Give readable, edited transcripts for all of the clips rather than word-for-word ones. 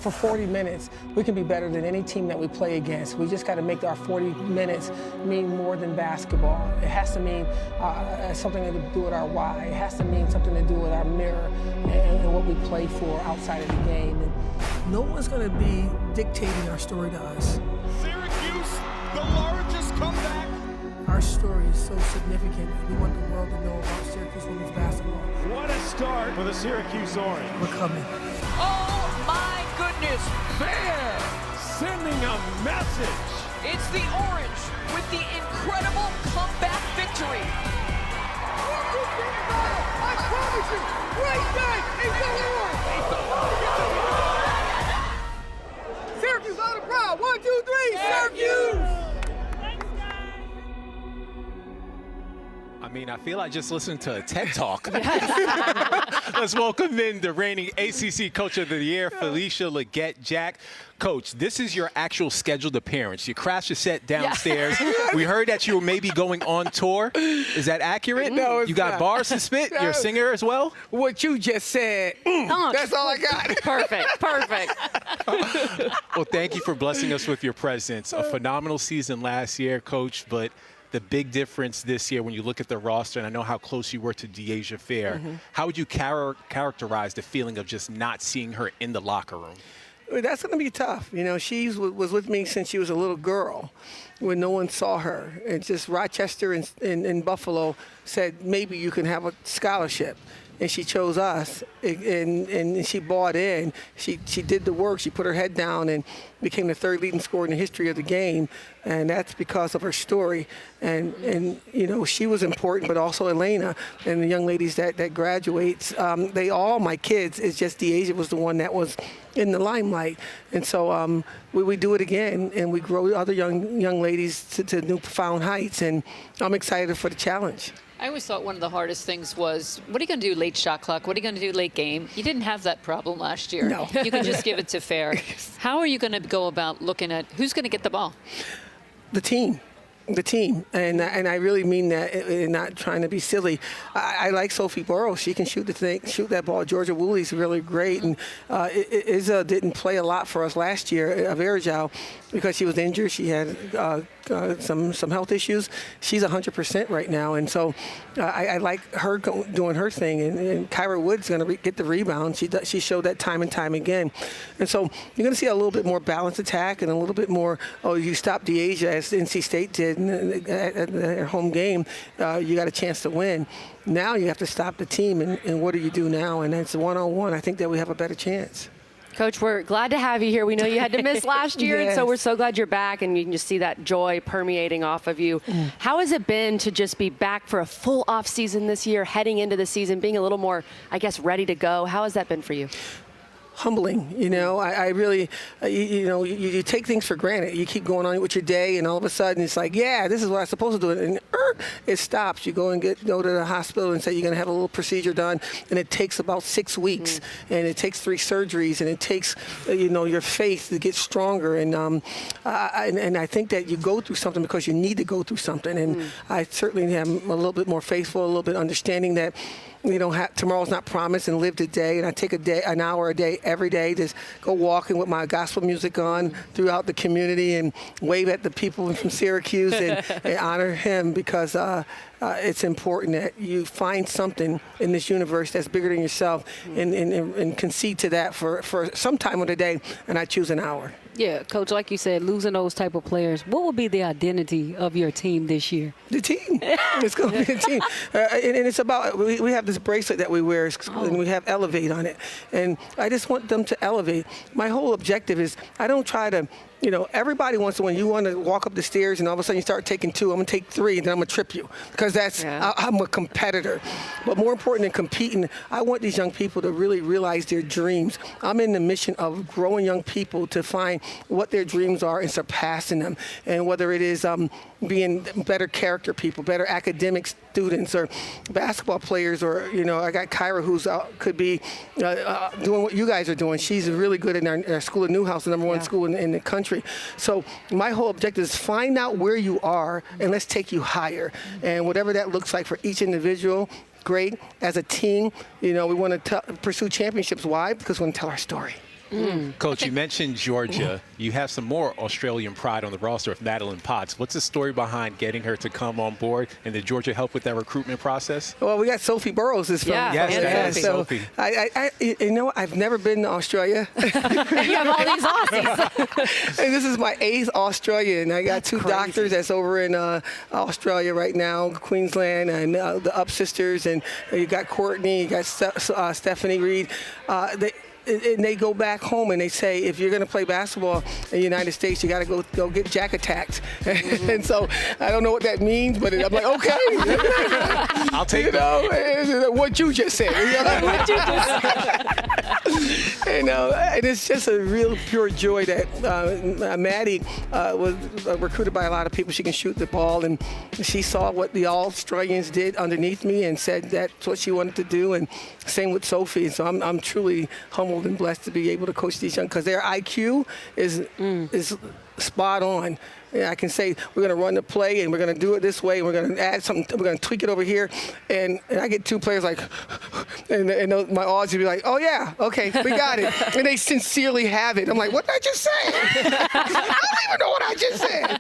for 40 minutes, we can be better than any team that we play against. We just got to make our 40 minutes mean more than basketball. It has to mean something to do with our why. It has to mean something to do with our mirror and what we play for outside of the game. And no one's going to be dictating our story to us. Syracuse, the largest comeback. Our story is so significant. We want the world to know about Syracuse women's basketball. What a start for the Syracuse Orange. We're coming. Oh my goodness! There, sending a message. It's the Orange with the incredible comeback victory. I promise you, great night in the Orange. Syracuse on the proud. 1, 2, 3, Syracuse! I mean, I feel like just listening to a TED Talk. Let's welcome in the reigning ACC Coach of the Year, Felicia Legette-Jack. Coach, this is your actual scheduled appearance. You crashed your set downstairs. We heard that you were maybe going on tour. Is that accurate? No, it's you got not. bars to spit? You're a singer as well? What you just said, that's all I got. Perfect, perfect. Well, thank you for blessing us with your presence. A phenomenal season last year, Coach, but the big difference this year when you look at the roster, and I know how close you were to De'Asia Fair, how would you characterize the feeling of just not seeing her in the locker room? That's going to be tough. You know, she was with me since she was a little girl when no one saw her. And just Rochester and Buffalo said, maybe you can have a scholarship. And she chose us, and she bought in. She did the work. She put her head down and became the third leading scorer in the history of the game, and that's because of her story. And you know, she was important, but also Elena and the young ladies that graduates. They all, my kids, it's just De'Asia was the one that was in the limelight. And so we do it again, and we grow other young ladies to new profound heights, and I'm excited for the challenge. I always thought one of the hardest things was, what are you going to do late shot clock? What are you going to do late game? You didn't have that problem last year. No. You could just give it to Fair. How are you going to go about looking at who's going to get the ball? The team. And I really mean that, and not trying to be silly. I like Sophie Burrows. She can shoot that ball. Georgia Wooley's really great, and Izza didn't play a lot for us last year of Airjao because she was injured. She had some health issues. She's 100% right now, and so I like her doing her thing. And Kyra Wood's going to get the rebound. She showed that time and time again, and so you're going to see a little bit more balanced attack and a little bit more. Oh, you stop De'Asia as NC State did at their home game. You got a chance to win. Now you have to stop the team, and what do you do now? And it's one-on-one. I think that we have a better chance. Coach, we're glad to have you here. We know you had to miss last year, Yes. and so we're so glad you're back, and you can just see that joy permeating off of you. How has it been to just be back for a full off season this year, heading into the season, being a little more, I guess, ready to go? How has that been for you? Humbling, you know. I really, you take things for granted. You keep going on with your day, and all of a sudden it's like, yeah, this is what I'm supposed to do, and it stops. You go and go to the hospital and say you're going to have a little procedure done, and it takes about 6 weeks, and it takes 3 surgeries, and it takes, your faith to get stronger, and I think that you go through something because you need to go through something, and I certainly am a little bit more faithful, a little bit understanding that. Tomorrow's not promised, and live today. And I take an hour a day, every day, to go walking with my gospel music on throughout the community and wave at the people from Syracuse and honor him, because it's important that you find something in this universe that's bigger than yourself and concede to that for some time of the day, and I choose an hour. Yeah, Coach, like you said, losing those type of players, what will be the identity of your team this year? The team. It's going to be the team. And it's about, we have this bracelet that we wear, and we have Elevate on it. And I just want them to elevate. My whole objective is, I don't try to, everybody wants to, when you want to walk up the stairs and all of a sudden you start taking 2, I'm going to take 3, and then I'm going to trip you. Because I'm a competitor. But more important than competing, I want these young people to really realize their dreams. I'm in the mission of growing young people to find what their dreams are and surpassing them. And whether it is being better character people, better academic students, or basketball players, or, I got Kyra, who's could be doing what you guys are doing. She's really good in our school at Newhouse, the #1 school in the country. So my whole objective is find out where you are, and let's take you higher. And whatever that looks like for each individual, great. As a team, we want to pursue championships. Why? Because we want to tell our story. Coach, you mentioned Georgia. You have some more Australian pride on the roster of Madeline Potts. What's the story behind getting her to come on board? And did Georgia help with that recruitment process? Well, we got Sophie Burrows is from. Yeah, Yes, and that is so Sophie. you know, I've never been to Australia. You have all these Aussies. And this is my 8th Australia, and I got 2 doctors that's over in Australia right now, Queensland, and the Up sisters, and you got Courtney, you got Stephanie Reed. And they go back home and they say, if you're going to play basketball in the United States, you got to go get jack attacked. And so I don't know what that means, but I'm like, okay. I'll take what you just said. What you just said. And it's just a real pure joy that Maddie was recruited by a lot of people. She can shoot the ball, and she saw what the Australians did underneath me and said that's what she wanted to do. And same with Sophie. So I'm truly humbled and blessed to be able to coach these young, because their IQ is spot on. Yeah, I can say we're going to run the play and we're going to do it this way. And we're going to add something. We're going to tweak it over here. And I get 2 players like, and my odds would be like, oh yeah, okay, we got it. And they sincerely have it. I'm like, what did I just say? I don't even know what I just said.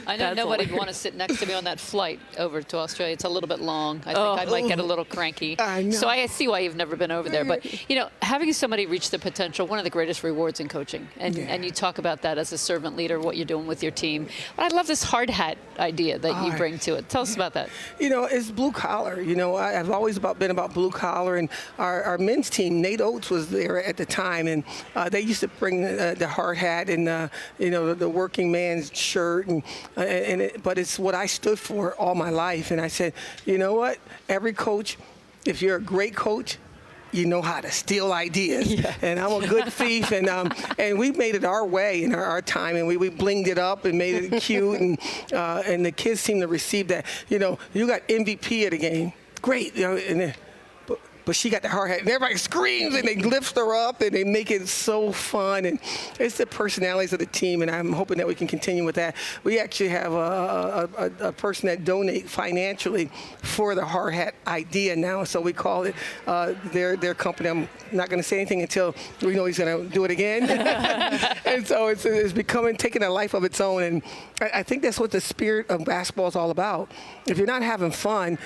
I know nobody would want to sit next to me on that flight over to Australia. It's a little bit long. I think I might get a little cranky. I know. So I see why you've never been over there. But, having somebody reach the potential, one of the greatest rewards in coaching. And you talk about that as a servant leader, what you're doing with your team. But I love this hard hat idea that you bring to it. Tell us about that. It's blue collar. I've always been about blue collar. And our men's team, Nate Oates was there at the time. And they used to bring the hard hat and, the working man's shirt. But it's what I stood for all my life. And I said, you know what? Every coach, if you're a great coach, you know how to steal ideas. Yeah. And I'm a good thief, and we made it our way in our time, and we blinged it up and made it cute, and the kids seem to receive that. You got MVP at a game, great, but she got the hard hat, and everybody screams, and they lift her up, and they make it so fun, and it's the personalities of the team, and I'm hoping that we can continue with that. We actually have a person that donates financially for the hard hat idea now, so we call it their company. I'm not going to say anything until we know he's going to do it again. And so it's taking a life of its own, and I think that's what the spirit of basketball is all about. If you're not having fun,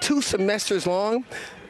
2 semesters long,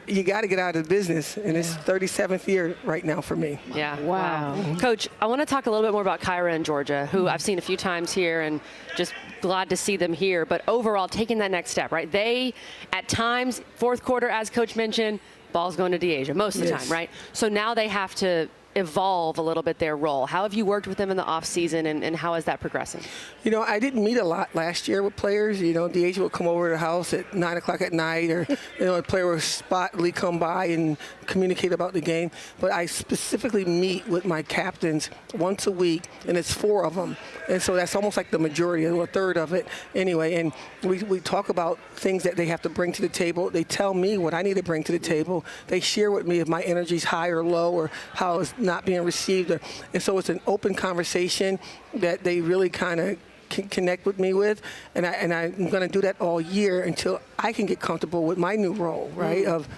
you got to get out of the business, and it's 37th year right now for me. Yeah. Wow. Coach, I want to talk a little bit more about Kyra and Georgia, who I've seen a few times here, and just glad to see them here. But overall, taking that next step, right? They, at times, 4th quarter, as Coach mentioned, ball's going to DeAsia most of the time, right? So now they have to evolve a little bit their role. How have you worked with them in the off season, and how is that progressing? I didn't meet a lot last year with players. DeAsia would come over to the house at 9 o'clock at night, or a player would spottily come by and communicate about the game. But I specifically meet with my captains once a week, and it's 4 of them. And so that's almost like the majority, or a third of it anyway. And we talk about things that they have to bring to the table. They tell me what I need to bring to the table. They share with me if my energy's high or low, or how it's not being received. And so it's an open conversation that they really kind of can connect with me with, and I'm going to do that all year until I can get comfortable with my new role, right, of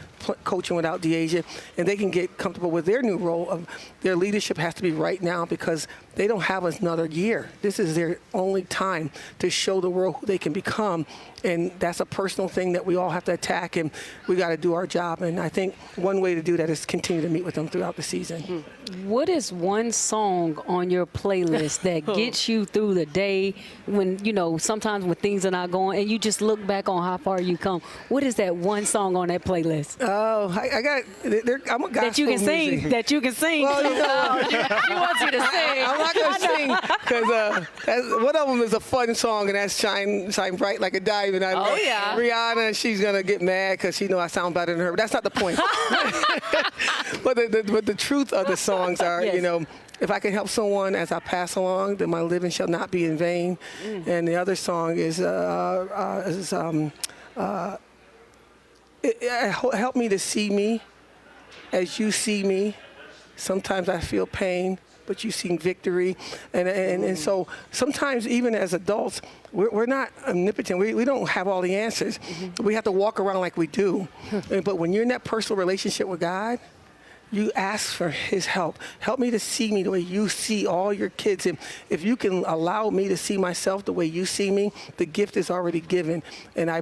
coaching without DeAsia, and they can get comfortable with their new role of their leadership has to be right now, because they don't have another year. This is their only time to show the world who they can become, and that's a personal thing that we all have to attack, and we got to do our job. And I think one way to do that is continue to meet with them throughout the season. What is one song on your playlist that gets you through the day when, sometimes when things are not going, and you just look back on how far you come? What is that one song on that playlist? Oh, I'm a gospel that you can sing. music. That you can sing. Well, She wants you to sing. I'm not going to sing, because one of them is a fun song, and that's Shine Bright Like a Diamond. Yeah. Rihanna, she's going to get mad because she knows I sound better than her. But that's not the point. But the truth of the songs are, yes. If I can help someone as I pass along, then my living shall not be in vain. And the other song is help me to see me as you see me. Sometimes I feel pain, but you see victory. And so sometimes even as adults, we're not omnipotent. We don't have all the answers. We have to walk around like we do. But when you're in that personal relationship with God, you ask for his help. Help me to see me the way you see all your kids. And if you can allow me to see myself the way you see me, the gift is already given. And I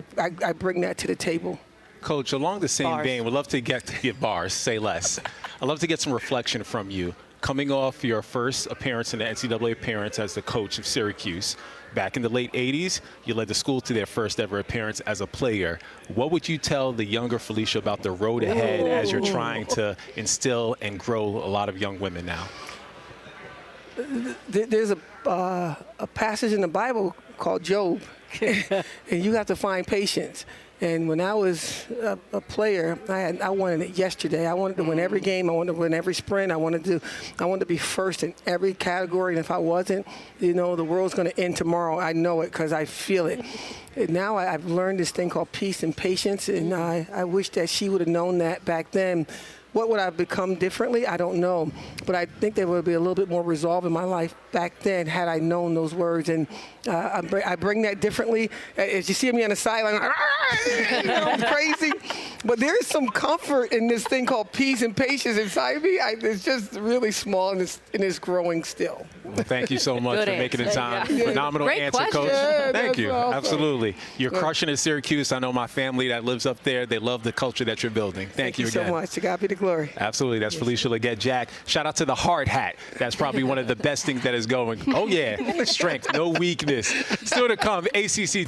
bring that to the table. Coach, along the same Bars. vein, we'd love to get bars, say less. I'd love to get some reflection from you. Coming off your first appearance in the NCAA appearance as the coach of Syracuse, back in the late 80s, you led the school to their first ever appearance as a player. What would you tell the younger Felicia about the road ahead as you're trying to instill and grow a lot of young women now? There's a passage in the Bible called Job, and you have to find patience. And when I was a player, I wanted it yesterday. I wanted to win every game. I wanted to win every sprint. I wanted to be first in every category. And if I wasn't, the world's going to end tomorrow. I know it because I feel it. And now I've learned this thing called peace and patience. And I wish that she would have known that back then. What would I have become differently? I don't know. But I think there would be a little bit more resolve in my life back then had I known those words. And I bring that differently. As you see me on the sideline, I'm crazy. But there is some comfort in this thing called peace and patience inside me. It's just really small and it's growing still. Well, thank you so much Good for making the answer. time. Yeah. Phenomenal Great answer, question. Coach. Yeah, Thank that's you. awesome. Absolutely. You're crushing at Syracuse. I know my family that lives up there. They love the culture that you're building. Thank you again. so much. To God be the glory. Absolutely. That's Felicia Leggett-Jack. Shout out to the hard hat. That's probably one of the best things that is going. Oh, yeah. Strength, no weakness. Still to come, ACC